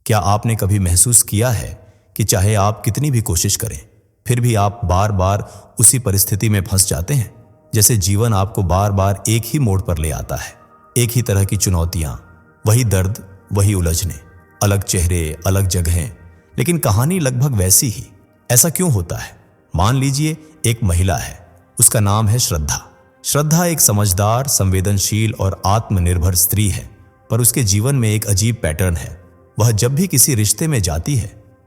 क्या आपने कभी महसूस किया है कि चाहे आप कितनी भी कोशिश करें, फिर भी आप बार बार उसी परिस्थिति में फंस जाते हैं? जैसे जीवन आपको बार बार एक ही मोड़ पर ले आता है, एक ही तरह की चुनौतियां, वही दर्द, वही उलझने, अलग चेहरे, अलग जगहें, लेकिन कहानी लगभग वैसी ही। ऐसा क्यों होता है? मान लीजिए एक महिला है, उसका नाम है श्रद्धा। श्रद्धा एक समझदार, संवेदनशील और आत्मनिर्भर स्त्री है, पर उसके जीवन में एक अजीब पैटर्न है। वह जब भी किसी रिश्ते में जाती है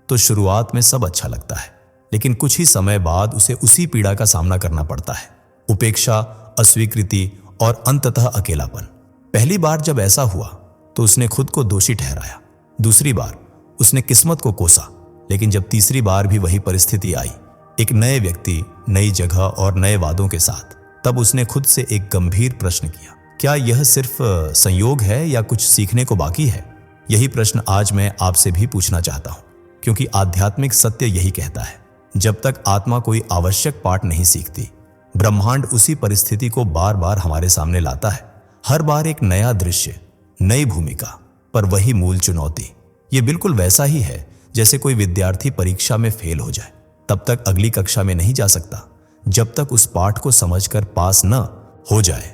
तो शुरुआत में सब अच्छा लगता है, लेकिन कुछ ही समय बाद उसे उसी पीड़ा का सामना करना पड़ता है। उपेक्षा, अस्वीकृति और अंततः अकेलापन। पहली बार जब ऐसा हुआ तो उसने खुद को दोषी ठहराया। दूसरी बार उसने किस्मत को कोसा, लेकिन जब तीसरी बार भी वही परिस्थिति आई, एक नए व्यक्ति, नई जगह और नए वादों के साथ, तब उसने खुद से एक गंभीर प्रश्न किया, क्या यह सिर्फ संयोग है या कुछ सीखने को बाकी है? यही प्रश्न आज मैं आपसे भी पूछना चाहता हूं, क्योंकि आध्यात्मिक सत्य यही कहता है, जब तक आत्मा कोई आवश्यक पाठ नहीं सीखती, ब्रह्मांड उसी परिस्थिति को बार बार हमारे सामने लाता है। हर बार एक नया दृश्य, नई भूमिका, पर वही मूल चुनौती। ये बिल्कुल वैसा ही है जैसे कोई विद्यार्थी परीक्षा में फेल हो जाए, तब तक अगली कक्षा में नहीं जा सकता जब तक उस पाठ को समझकर पास न हो जाए।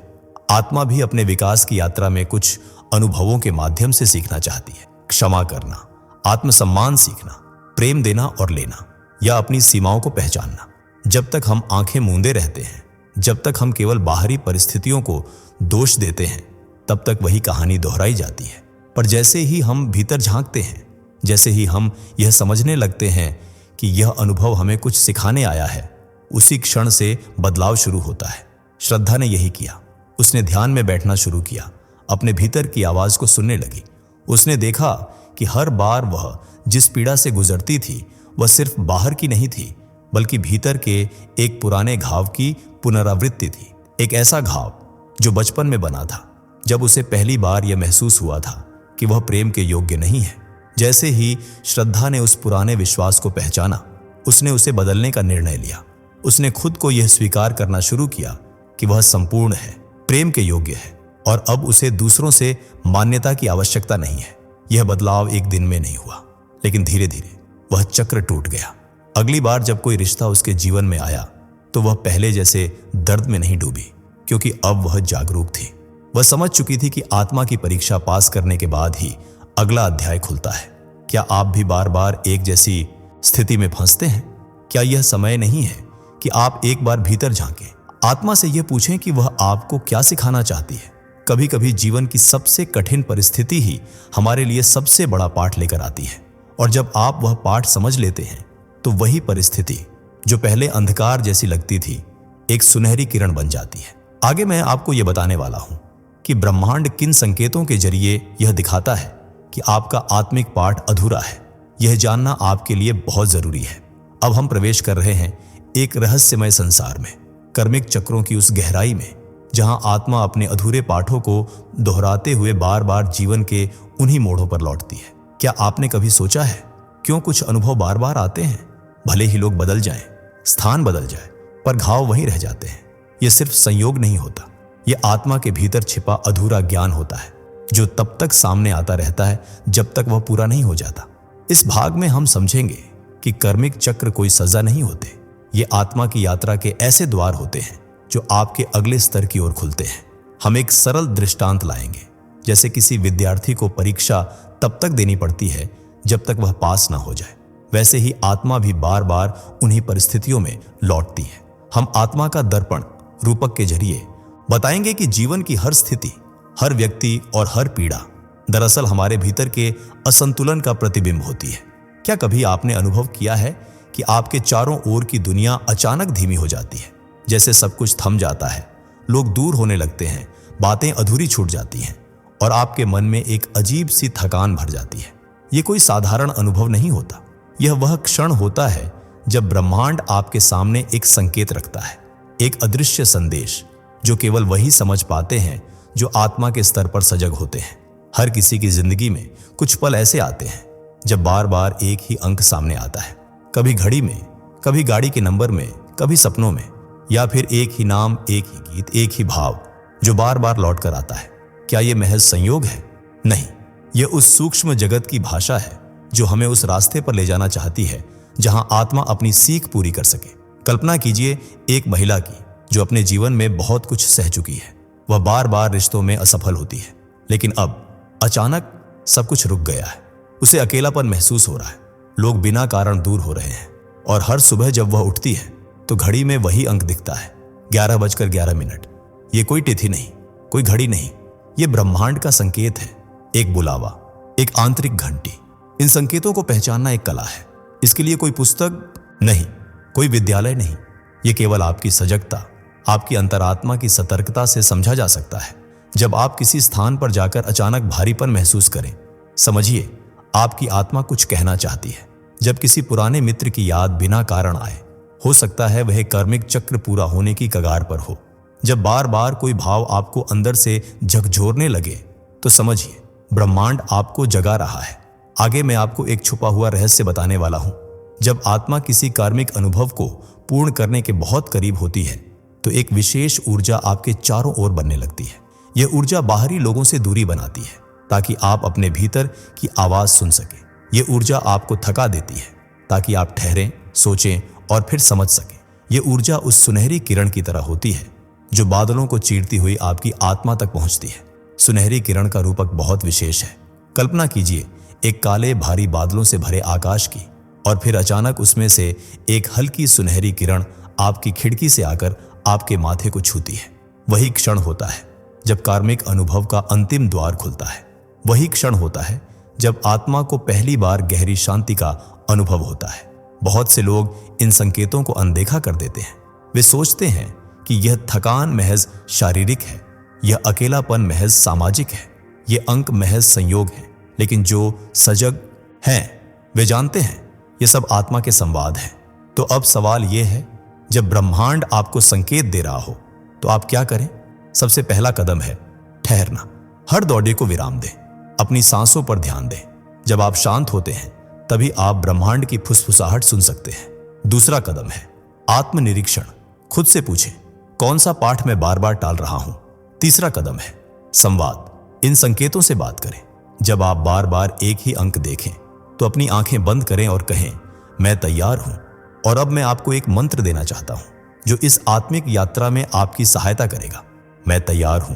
आत्मा भी अपने विकास की यात्रा में कुछ अनुभवों के माध्यम से सीखना चाहती है। क्षमा करना, आत्मसम्मान सीखना, प्रेम देना और लेना, या अपनी सीमाओं को पहचानना। जब तक हम आंखें मूंदे रहते हैं, जब तक हम केवल बाहरी परिस्थितियों को दोष देते हैं, तब तक वही कहानी दोहराई जाती है। पर जैसे ही हम भीतर झांकते हैं, जैसे ही हम यह समझने लगते हैं कि यह अनुभव हमें कुछ सिखाने आया है, उसी क्षण से बदलाव शुरू होता है। श्रद्धा ने यही किया। उसने ध्यान में बैठना शुरू किया, अपने भीतर की आवाज को सुनने लगी। उसने देखा कि हर बार वह जिस पीड़ा से गुजरती थी, वह सिर्फ बाहर की नहीं थी, बल्कि भीतर के एक पुराने घाव की पुनरावृत्ति थी। एक ऐसा घाव जो बचपन में बना था, जब उसे पहली बार यह महसूस हुआ था कि वह प्रेम के योग्य नहीं है। जैसे ही श्रद्धा ने उस पुराने विश्वास को पहचाना, उसने उसे बदलने का निर्णय लिया। उसने खुद को यह स्वीकार करना शुरू किया कि वह संपूर्ण है, प्रेम के योग्य है, और अब उसे दूसरों से मान्यता की आवश्यकता नहीं है। यह बदलाव एक दिन में नहीं हुआ, लेकिन धीरे धीरे वह चक्र टूट गया। अगली बार जब कोई रिश्ता उसके जीवन में आया, तो वह पहले जैसे दर्द में नहीं डूबी, क्योंकि अब वह जागरूक थी। वह समझ चुकी थी कि आत्मा की परीक्षा पास करने के बाद ही अगला अध्याय खुलता है। क्या आप भी बार बार एक जैसी स्थिति में फंसते हैं? क्या यह समय नहीं है कि आप एक बार भीतर झांकें, आत्मा से यह पूछें कि वह आपको क्या सिखाना चाहती है? कभी कभी जीवन की सबसे कठिन परिस्थिति ही हमारे लिए सबसे बड़ा पाठ लेकर आती है, और जब आप वह पाठ समझ लेते हैं, तो वही परिस्थिति जो पहले अंधकार जैसी लगती थी, एक सुनहरी किरण बन जाती है। आगे मैं आपको यह बताने वाला हूं कि ब्रह्मांड किन संकेतों के जरिए यह दिखाता है कि आपका आत्मिक पाठ अधूरा है। यह जानना आपके लिए बहुत जरूरी है। अब हम प्रवेश कर रहे हैं एक रहस्यमय संसार में, कर्मिक चक्रों की उस गहराई में, जहां आत्मा अपने अधूरे पाठों को दोहराते हुए बार बार जीवन के उन्हीं मोड़ों पर लौटती है। क्या आपने कभी सोचा है क्यों कुछ अनुभव बार बार आते हैं? भले ही लोग बदल जाएं, स्थान बदल जाए, पर घाव वहीं रह जाते हैं। यह सिर्फ संयोग नहीं होता, यह आत्मा के भीतर छिपा अधूरा ज्ञान होता है, जो तब तक सामने आता रहता है जब तक वह पूरा नहीं हो जाता। इस भाग में हम समझेंगे कि कर्मिक चक्र कोई सजा नहीं होते, ये आत्मा की यात्रा के ऐसे द्वार होते हैं जो आपके अगले स्तर की ओर खुलते हैं। हम एक सरल दृष्टांत लाएंगे। जैसे किसी विद्यार्थी को परीक्षा तब तक देनी पड़ती है जब तक वह पास ना हो जाए, वैसे ही आत्मा भी बार बार उन्हीं परिस्थितियों में लौटती है। हम आत्मा का दर्पण रूपक के जरिए बताएंगे कि जीवन की हर स्थिति, हर व्यक्ति और हर पीड़ा दरअसल हमारे भीतर के असंतुलन का प्रतिबिंब होती है। क्या कभी आपने अनुभव किया है कि आपके चारों ओर की दुनिया अचानक धीमी हो जाती है, जैसे सब कुछ थम जाता है, लोग दूर होने लगते हैं, बातें अधूरी छूट जाती हैं, और आपके मन में एक अजीब सी थकान भर जाती है? यह कोई साधारण अनुभव नहीं होता। यह वह क्षण होता है जब ब्रह्मांड आपके सामने एक संकेत रखता है, एक अदृश्य संदेश जो केवल वही समझ पाते हैं जो आत्मा के स्तर पर सजग होते हैं। हर किसी की जिंदगी में कुछ पल ऐसे आते हैं जब बार बार एक ही अंक सामने आता है, कभी घड़ी में, कभी गाड़ी के नंबर में, कभी सपनों में, या फिर एक ही नाम, एक ही गीत, एक ही भाव जो बार बार लौट कर आता है। क्या यह महज संयोग है? नहीं, यह उस सूक्ष्म जगत की भाषा है जो हमें उस रास्ते पर ले जाना चाहती है जहां आत्मा अपनी सीख पूरी कर सके। कल्पना कीजिए एक महिला की जो अपने जीवन में बहुत कुछ सह चुकी है। वह बार बार रिश्तों में असफल होती है, लेकिन अब अचानक सब कुछ रुक गया है। उसे अकेलापन महसूस हो रहा है, लोग बिना कारण दूर हो रहे हैं, और हर सुबह जब वह उठती है तो घड़ी में वही अंक दिखता है, 11:11। ये कोई तिथि नहीं, कोई घड़ी नहीं, ये ब्रह्मांड का संकेत है, एक बुलावा, एक आंतरिक घंटी। इन संकेतों को पहचानना एक कला है। इसके लिए कोई पुस्तक नहीं, कोई विद्यालय नहीं, ये केवल आपकी सजगता, आपकी अंतरात्मा की सतर्कता से समझा जा सकता है। जब आप किसी स्थान पर जाकर अचानक भारीपन महसूस करें, समझिए आपकी आत्मा कुछ कहना चाहती है। जब किसी पुराने मित्र की याद बिना कारण आए, हो सकता है वह कार्मिक चक्र पूरा होने की कगार पर हो। जब बार बार कोई भाव आपको अंदर से झकझोरने लगे, तो समझिए ब्रह्मांड आपको जगा रहा है। आगे मैं आपको एक छुपा हुआ रहस्य बताने वाला हूं। जब आत्मा किसी कार्मिक अनुभव को पूर्ण करने के बहुत करीब होती है, तो एक विशेष ऊर्जा आपके चारों ओर बनने लगती है। यह ऊर्जा बाहरी लोगों से दूरी बनाती है ताकि आप अपने भीतर की आवाज सुन सकें। यह ऊर्जा आपको थका देती है ताकि आप ठहरें, सोचें और फिर समझ सकें। यह ऊर्जा उस सुनहरी किरण की तरह होती है जो बादलों को चीरती हुई आपकी आत्मा तक पहुंचती है। सुनहरी किरण का रूपक बहुत विशेष है। कल्पना कीजिए एक काले भारी बादलों से भरे आकाश की, और फिर अचानक उसमें से एक हल्की सुनहरी किरण आपकी खिड़की से आकर आपके माथे को छूती है। वही क्षण होता है जब कार्मिक अनुभव का अंतिम द्वार खुलता है। वही क्षण होता है जब आत्मा को पहली बार गहरी शांति का अनुभव होता है। बहुत से लोग इन संकेतों को अनदेखा कर देते हैं। वे सोचते हैं कि यह थकान महज शारीरिक है, यह अकेलापन महज सामाजिक है, यह अंक महज संयोग है। लेकिन जो सजग हैं वे जानते हैं यह सब आत्मा के संवाद है। तो अब सवाल यह है, जब ब्रह्मांड आपको संकेत दे रहा हो तो आप क्या करें? सबसे पहला कदम है ठहरना। हर दौड़े को विराम दें, अपनी सांसों पर ध्यान दें। जब आप शांत होते हैं तभी आप ब्रह्मांड की फुसफुसाहट सुन सकते हैं। दूसरा कदम है आत्मनिरीक्षण। खुद से पूछें, कौन सा पाठ मैं बार बार टाल रहा हूं? तीसरा कदम है संवाद। इन संकेतों से बात करें। जब आप बार बार एक ही अंक देखें तो अपनी आंखें बंद करें और कहें, मैं तैयार हूं। और अब मैं आपको एक मंत्र देना चाहता हूं जो इस आत्मिक यात्रा में आपकी सहायता करेगा। मैं तैयार हूं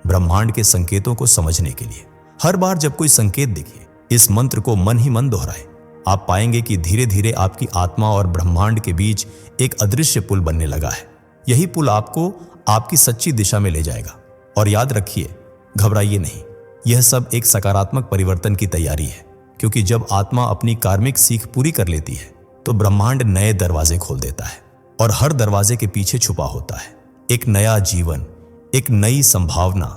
ब्रह्मांड के संकेतों को समझने के लिए। हर बार जब कोई संकेत दिखे, इस मंत्र को मन ही मन दोहराएं। आप पाएंगे कि धीरे धीरे आपकी आत्मा और ब्रह्मांड के बीच एक अदृश्य पुल बनने लगा है। यही पुल आपको आपकी सच्ची दिशा में ले जाएगा। और याद रखिए, घबराइए नहीं, यह सब एक सकारात्मक परिवर्तन की तैयारी है। क्योंकि जब आत्मा अपनी कार्मिक सीख पूरी कर लेती है तो ब्रह्मांड नए दरवाजे खोल देता है, और हर दरवाजे के पीछे छुपा होता है एक नया जीवन, एक नई संभावना,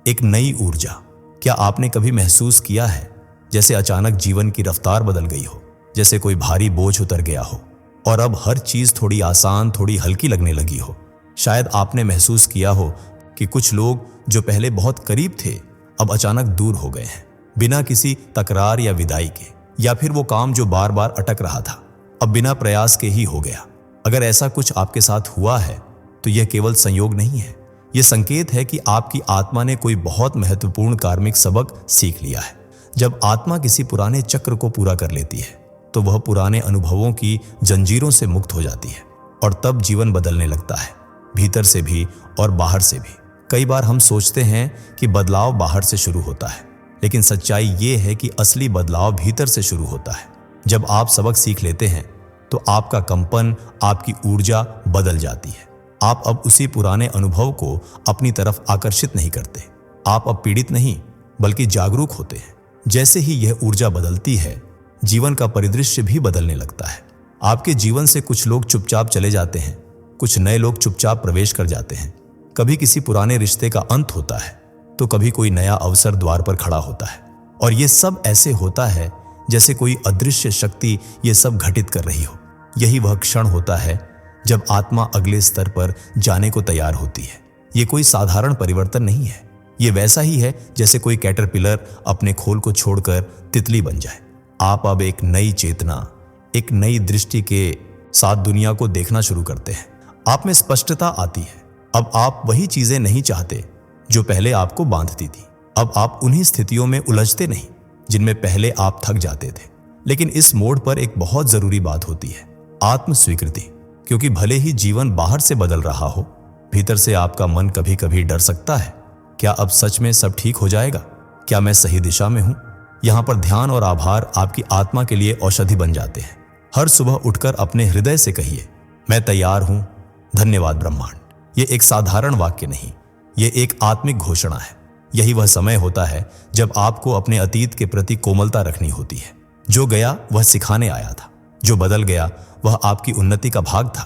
एक नई ऊर्जा। क्या आपने कभी महसूस किया है जैसे अचानक जीवन की रफ्तार बदल गई हो, जैसे कोई भारी बोझ उतर गया हो और अब हर चीज थोड़ी आसान, थोड़ी हल्की लगने लगी हो? शायद आपने महसूस किया हो कि कुछ लोग जो पहले बहुत करीब थे अब अचानक दूर हो गए हैं, बिना किसी तकरार या विदाई के। या फिर वो काम जो बार बार अटक रहा था अब बिना प्रयास के ही हो गया। अगर ऐसा कुछ आपके साथ हुआ है तो यह केवल संयोग नहीं है, यह संकेत है कि आपकी आत्मा ने कोई बहुत महत्वपूर्ण कार्मिक सबक सीख लिया है। जब आत्मा किसी पुराने चक्र को पूरा कर लेती है तो वह पुराने अनुभवों की जंजीरों से मुक्त हो जाती है, और तब जीवन बदलने लगता है, भीतर से भी और बाहर से भी। कई बार हम सोचते हैं कि बदलाव बाहर से शुरू होता है, लेकिन सच्चाई ये है कि असली बदलाव भीतर से शुरू होता है। जब आप सबक सीख लेते हैं तो आपका कंपन, आपकी ऊर्जा बदल जाती है। आप अब उसी पुराने अनुभव को अपनी तरफ आकर्षित नहीं करते। आप अब पीड़ित नहीं बल्कि जागरूक होते हैं। जैसे ही यह ऊर्जा बदलती है, जीवन का परिदृश्य भी बदलने लगता है। आपके जीवन से कुछ लोग चुपचाप चले जाते हैं, कुछ नए लोग चुपचाप प्रवेश कर जाते हैं। कभी किसी पुराने रिश्ते का अंत होता है तो कभी कोई नया अवसर द्वार पर खड़ा होता है, और यह सब ऐसे होता है जैसे कोई अदृश्य शक्ति ये सब घटित कर रही हो। यही वह क्षण होता है जब आत्मा अगले स्तर पर जाने को तैयार होती है। ये कोई साधारण परिवर्तन नहीं है, ये वैसा ही है जैसे कोई कैटरपिलर अपने खोल को छोड़कर तितली बन जाए। आप अब एक नई चेतना, एक नई दृष्टि के साथ दुनिया को देखना शुरू करते हैं। आप में स्पष्टता आती है। अब आप वही चीजें नहीं चाहते जो पहले आपको बांधती थी। अब आप उन्हीं स्थितियों में उलझते नहीं जिनमें पहले आप थक जाते थे। लेकिन इस मोड़ पर एक बहुत जरूरी बात होती है, आत्म स्वीकृति। क्योंकि भले ही जीवन बाहर से बदल रहा हो, भीतर से आपका मन कभी कभी डर सकता है। क्या अब सच में सब ठीक हो जाएगा? क्या मैं सही दिशा में हूं? यहां पर ध्यान और आभार आपकी आत्मा के लिए औषधि बन जाते हैं। हर सुबह उठकर अपने हृदय से कहिए, मैं तैयार हूं, धन्यवाद ब्रह्मांड। ये एक साधारण वाक्य नहीं, ये एक आत्मिक घोषणा है। यही वह समय होता है जब आपको अपने अतीत के प्रति कोमलता रखनी होती है। जो गया वह सिखाने आया था, जो बदल गया वह आपकी उन्नति का भाग था।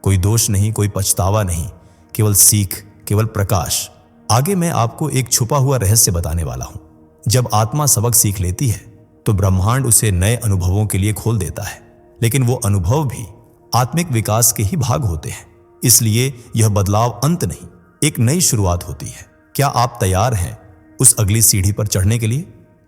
कोई दोष नहीं, कोई पछतावा नहीं, केवल सीख, केवल प्रकाश। आगे मैं आपको एक छुपा हुआ रहस्य बताने वाला हूं। जब आत्मा सबक सीख लेती है तो ब्रह्मांड उसे नए अनुभवों के लिए खोल देता है, लेकिन वो अनुभव भी आत्मिक विकास के ही भाग होते हैं। इसलिए यह बदलाव अंत नहीं, एक नई शुरुआत होती है। क्या आप तैयार हैं उस अगली सीढ़ी पर चढ़ने के लिए?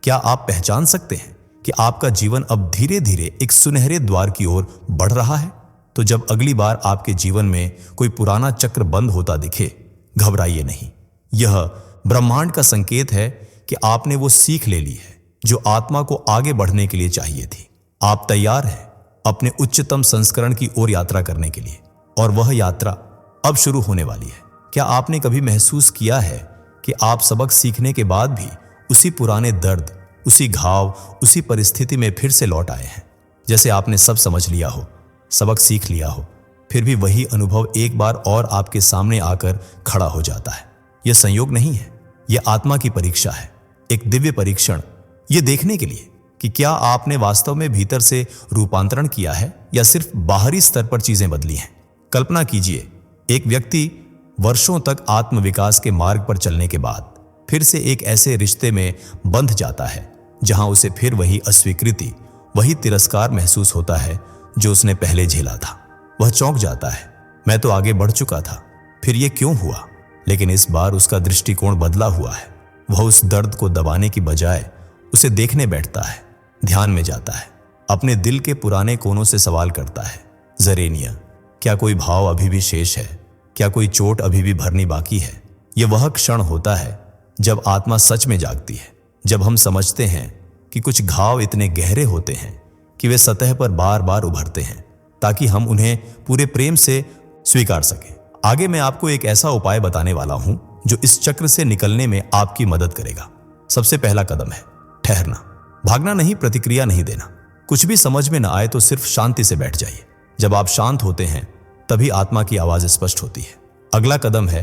क्या आप पहचान सकते हैं कि आपका जीवन अब धीरे धीरे एक सुनहरे द्वार की ओर बढ़ रहा है? तो जब अगली बार आपके जीवन में कोई पुराना चक्र बंद होता दिखे, घबराइए नहीं। यह ब्रह्मांड का संकेत है कि आपने वो सीख ले ली है जो आत्मा को आगे बढ़ने के लिए चाहिए थी। आप तैयार हैं अपने उच्चतम संस्करण की ओर यात्रा करने के लिए, और वह यात्रा अब शुरू होने वाली है। क्या आपने कभी महसूस किया है कि आप सबक सीखने के बाद भी उसी पुराने दर्द, उसी घाव, उसी परिस्थिति में फिर से लौट आए हैं? जैसे आपने सब समझ लिया हो, सबक सीख लिया हो, फिर भी वही अनुभव एक बार और आपके सामने आकर खड़ा हो जाता है। यह संयोग नहीं है, यह आत्मा की परीक्षा है, एक दिव्य परीक्षण, ये देखने के लिए कि क्या आपने वास्तव में भीतर से रूपांतरण किया है या सिर्फ बाहरी स्तर पर चीजें बदली हैं। कल्पना कीजिए, एक व्यक्ति वर्षों तक आत्मविकास के मार्ग पर चलने के बाद फिर से एक ऐसे रिश्ते में बंध जाता है जहां उसे फिर वही अस्वीकृति, वही तिरस्कार महसूस होता है जो उसने पहले झेला था। वह चौंक जाता है, मैं तो आगे बढ़ चुका था, फिर ये क्यों हुआ? लेकिन इस बार उसका दृष्टिकोण बदला हुआ है। वह उस दर्द को दबाने की बजाय उसे देखने बैठता है, ध्यान में जाता है, अपने दिल के पुराने कोनों से सवाल करता है, जरेनिया, क्या कोई भाव अभी भी शेष है? क्या कोई चोट अभी भी भरनी बाकी है? यह वह क्षण होता है जब आत्मा सच में जागती है, जब हम समझते हैं कि कुछ घाव इतने गहरे होते हैं कि वे सतह पर बार बार उभरते हैं, ताकि हम उन्हें पूरे प्रेम से स्वीकार सकें। आगे मैं आपको एक ऐसा उपाय बताने वाला हूं जो इस चक्र से निकलने में आपकी मदद करेगा। सबसे पहला कदम है ठहरना। भागना नहीं, प्रतिक्रिया नहीं देना। कुछ भी समझ में न आए तो सिर्फ शांति से बैठ जाइए। जब आप शांत होते हैं तभी आत्मा की आवाज स्पष्ट होती है। अगला कदम है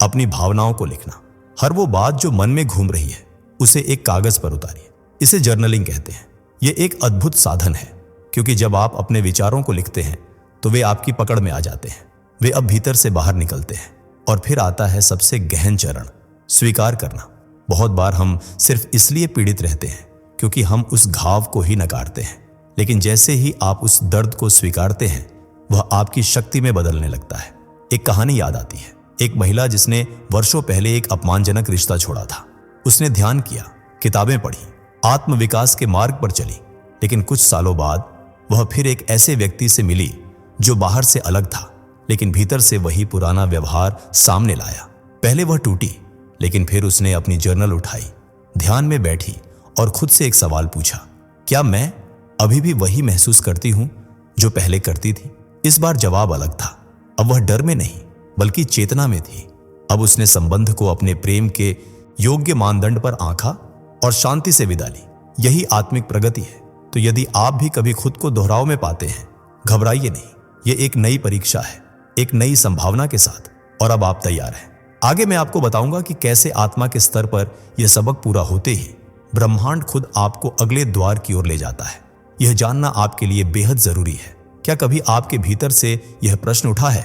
अपनी भावनाओं को लिखना। हर वो बात जो मन में घूम रही है उसे एक कागज पर उतारिए। इसे जर्नलिंग कहते हैं। यह एक अद्भुत साधन है, क्योंकि जब आप अपने विचारों को लिखते हैं तो वे आपकी पकड़ में आ जाते हैं। वे अब भीतर से बाहर निकलते हैं। और फिर आता है सबसे गहन चरण, स्वीकार करना। बहुत बार हम सिर्फ इसलिए पीड़ित रहते हैं क्योंकि हम उस घाव को ही नकारते हैं, लेकिन जैसे ही आप उस दर्द को स्वीकारते हैं वह आपकी शक्ति में बदलने लगता है। एक कहानी याद आती है, एक महिला जिसने वर्षों पहले एक अपमानजनक रिश्ता छोड़ा था। उसने ध्यान किया, किताबें पढ़ी, आत्मविकास के मार्ग पर चली, लेकिन कुछ सालों बाद वह फिर एक ऐसे व्यक्ति से मिली जो बाहर से अलग था, लेकिन भीतर से वही पुराना व्यवहार सामने लाया। पहले वह टूटी, लेकिन फिर उसने अपनी जर्नल उठाई, ध्यान में बैठी और खुद से एक सवाल पूछा, क्या मैं अभी भी वही महसूस करती हूं जो पहले करती थी? इस बार जवाब अलग था। अब वह डर में नहीं बल्कि चेतना में थी। अब उसने संबंध को अपने प्रेम के योग्य मानदंड पर आंका और शांति से विदा ली। यही आत्मिक प्रगति है। तो यदि आप भी कभी खुद को दोहराव में पाते हैं, घबराइए नहीं। यह एक नई परीक्षा है, एक नई संभावना के साथ। और अब आप तैयार हैं। आगे मैं आपको बताऊंगा कि कैसे आत्मा के स्तर पर यह सबक पूरा होते ही ब्रह्मांड खुद आपको अगले द्वार की ओर ले जाता है। यह जानना आपके लिए बेहद जरूरी है। क्या कभी आपके भीतर से यह प्रश्न उठा है,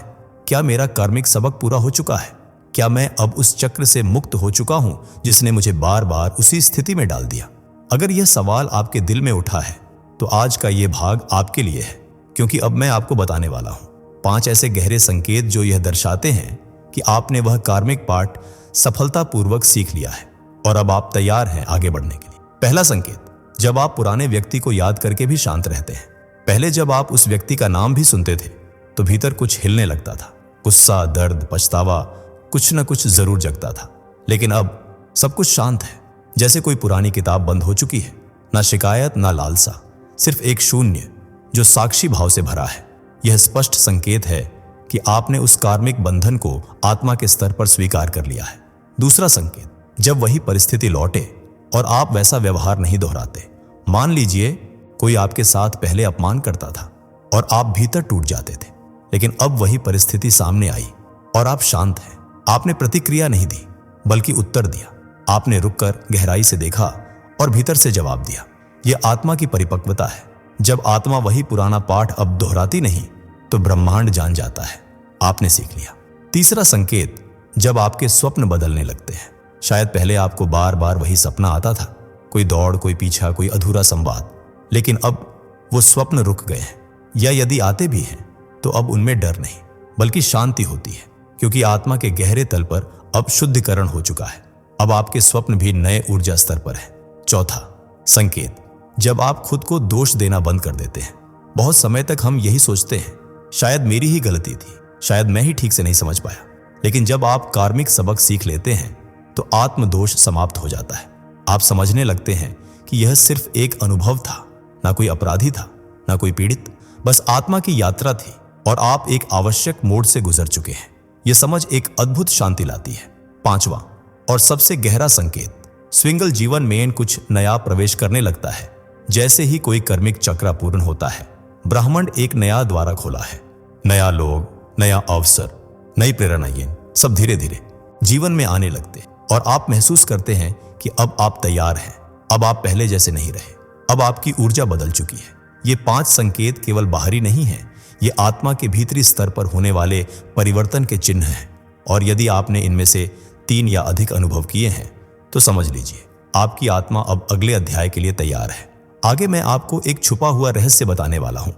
क्या मेरा कार्मिक सबक पूरा हो चुका है? क्या मैं अब उस चक्र से मुक्त हो चुका हूं जिसने मुझे बार बार उसी स्थिति में डाल दिया? अगर यह सवाल आपके दिल में उठा है तो आज का यह भाग आपके लिए है, क्योंकि अब मैं आपको बताने वाला हूं 5 ऐसे गहरे संकेत जो यह दर्शाते हैं कि आपने वह कार्मिक पाठ सफलतापूर्वक सीख लिया है और अब आप तैयार हैं आगे बढ़ने के लिए। पहला संकेत, जब आप पुराने व्यक्ति को याद करके भी शांत रहते हैं। पहले जब आप उस व्यक्ति का नाम भी सुनते थे तो भीतर कुछ हिलने लगता था, गुस्सा, दर्द, पछतावा, कुछ न कुछ जरूर जगता था। लेकिन अब सब कुछ शांत है, जैसे कोई पुरानी किताब बंद हो चुकी है। ना शिकायत, ना लालसा, सिर्फ एक शून्य जो साक्षी भाव से भरा है। यह स्पष्ट संकेत है कि आपने उस कार्मिक बंधन को आत्मा के स्तर पर स्वीकार कर लिया है। दूसरा संकेत, जब वही परिस्थिति लौटे और आप वैसा व्यवहार नहीं दोहराते। मान लीजिए कोई आपके साथ पहले अपमान करता था और आप भीतर टूट जाते थे, लेकिन अब वही परिस्थिति सामने आई और आप शांत हैं। आपने प्रतिक्रिया नहीं दी बल्कि उत्तर दिया। आपने रुककर गहराई से देखा और भीतर से जवाब दिया। यह आत्मा की परिपक्वता है। जब आत्मा वही पुराना पाठ अब दोहराती नहीं तो ब्रह्मांड जान जाता है आपने सीख लिया। तीसरा संकेत, जब आपके स्वप्न बदलने लगते हैं। शायद पहले आपको बार बार वही सपना आता था, कोई दौड़, कोई पीछा, कोई अधूरा संवाद, लेकिन अब वो स्वप्न रुक गए हैं, या यदि आते भी हैं तो अब उनमें डर नहीं बल्कि शांति होती है, क्योंकि आत्मा के गहरे तल पर अब शुद्धिकरण हो चुका है। अब आपके स्वप्न भी नए ऊर्जा स्तर पर है। चौथा संकेत, जब आप खुद को दोष देना बंद कर देते हैं। बहुत समय तक हम यही सोचते हैं, शायद मेरी ही गलती थी, शायद मैं ही ठीक से नहीं समझ पाया। लेकिन जब आप कार्मिक सबक सीख लेते हैं तो आत्मदोष समाप्त हो जाता है। आप समझने लगते हैं कि यह सिर्फ एक अनुभव था, ना कोई अपराधी था, ना कोई पीड़ित, बस आत्मा की यात्रा थी और आप एक आवश्यक मोड़ से गुजर चुके हैं। यह समझ एक अद्भुत शांति लाती है। पांचवा और सबसे गहरा संकेत, स्विंगल जीवन में कुछ नया प्रवेश करने लगता है। जैसे ही कोई कर्मिक चक्र पूर्ण होता है, ब्रह्मांड एक नया द्वार खोला है। नया लोग, नया अवसर, नई प्रेरणाएं सब धीरे धीरे जीवन में आने लगते हैं और आप महसूस करते हैं कि अब आप तैयार हैं। अब आप पहले जैसे नहीं रहे, अब आपकी ऊर्जा बदल चुकी है। ये 5 संकेत केवल बाहरी नहीं हैं, ये आत्मा के भीतरी स्तर पर होने वाले परिवर्तन के चिन्ह हैं। और यदि आपने इनमें से 3 या अधिक अनुभव किए हैं तो समझ लीजिए आपकी आत्मा अब अगले अध्याय के लिए तैयार है। आगे मैं आपको एक छुपा हुआ रहस्य बताने वाला हूं।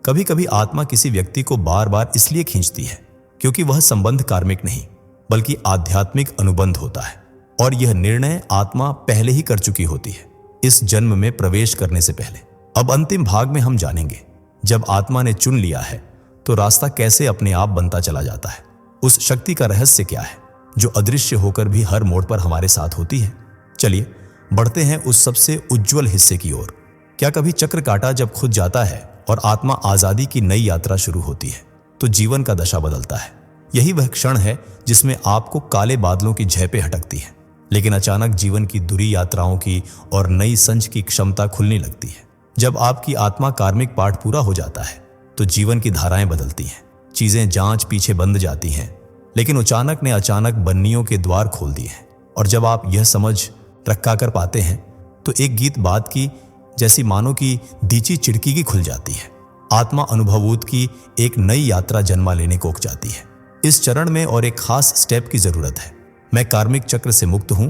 कभी कभी आत्मा किसी व्यक्ति को बार बार इसलिए खींचती है क्योंकि वह संबंध कार्मिक नहीं बल्कि आध्यात्मिक अनुबंध होता है, और यह निर्णय आत्मा पहले ही कर चुकी होती है, इस जन्म में प्रवेश करने से पहले। अब अंतिम भाग में हम जानेंगे, जब आत्मा ने चुन लिया है तो रास्ता कैसे अपने आप बनता चला जाता है। उस शक्ति का रहस्य क्या है जो अदृश्य होकर भी हर मोड़ पर हमारे साथ होती है। चलिए बढ़ते हैं उस सबसे उज्जवल हिस्से की ओर। क्या कभी चक्र काटा जब खुद जाता है और आत्मा आजादी की नई यात्रा शुरू होती है तो जीवन का दशा बदलता है। यही वह क्षण है जिसमें आपको काले बादलों की झेपें हटकती हैं, लेकिन अचानक जीवन की दूरी यात्राओं की और नई संच की क्षमता खुलने लगती है। जब आपकी आत्मा कार्मिक पाठ पूरा हो जाता है तो जीवन की धाराएं बदलती हैं, चीजें जांच पीछे बंद जाती हैं, लेकिन अचानक ने अचानक बन्नियों के द्वार खोल दिए हैं। और जब आप यह समझ रखा कर पाते हैं तो एक गीत बात की जैसी मानो की दीची चिड़की की खुल जाती है। आत्मा अनुभवूत की एक नई यात्रा जन्मा लेने को उक जाती है। इस चरण में और एक खास स्टेप की जरूरत है। मैं कार्मिक चक्र से मुक्त हूं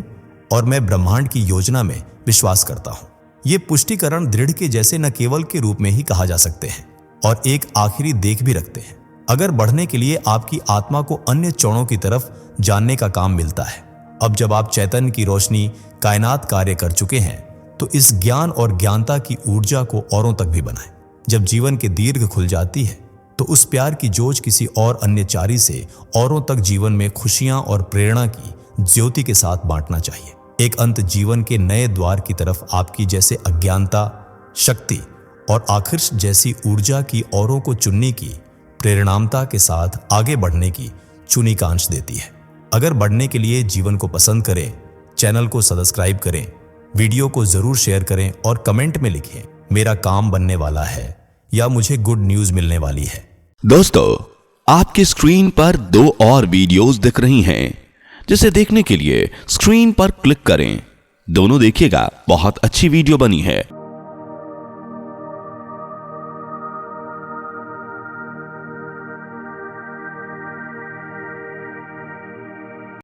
और मैं ब्रह्मांड की योजना में विश्वास करता हूं। ये पुष्टिकरण दृढ़ के जैसे न केवल के रूप में ही कहा जा सकते हैं और एक आखिरी देख भी रखते हैं। अगर बढ़ने के लिए आपकी आत्मा को अन्य चौड़ों की तरफ जानने का काम मिलता है। अब जब आप चैतन्य की रोशनी कायनात कार्य कर चुके हैं तो इस ज्ञान और ज्ञानता की ऊर्जा को औरों तक भी बनाएं। जब जीवन के दीर्घ खुल जाती है तो उस प्यार की जोश किसी और अन्यचारी से औरों तक जीवन में खुशियां और प्रेरणा की ज्योति के साथ बांटना चाहिए। एक अंत जीवन के नए द्वार की तरफ आपकी जैसे अज्ञानता, शक्ति और आकर्ष जैसी ऊर्जा की औरों को चुनने की प्रेरणामता के साथ आगे बढ़ने की चुनी का अंश देती है। अगर बढ़ने के लिए जीवन को पसंद करें, चैनल को सब्सक्राइब करें, वीडियो को जरूर शेयर करें और कमेंट में लिखें मेरा काम बनने वाला है या मुझे गुड न्यूज मिलने वाली है। दोस्तों, आपकी स्क्रीन पर 2 और वीडियोस दिख रही हैं, जिसे देखने के लिए स्क्रीन पर क्लिक करें। दोनों देखिएगा, बहुत अच्छी वीडियो बनी है।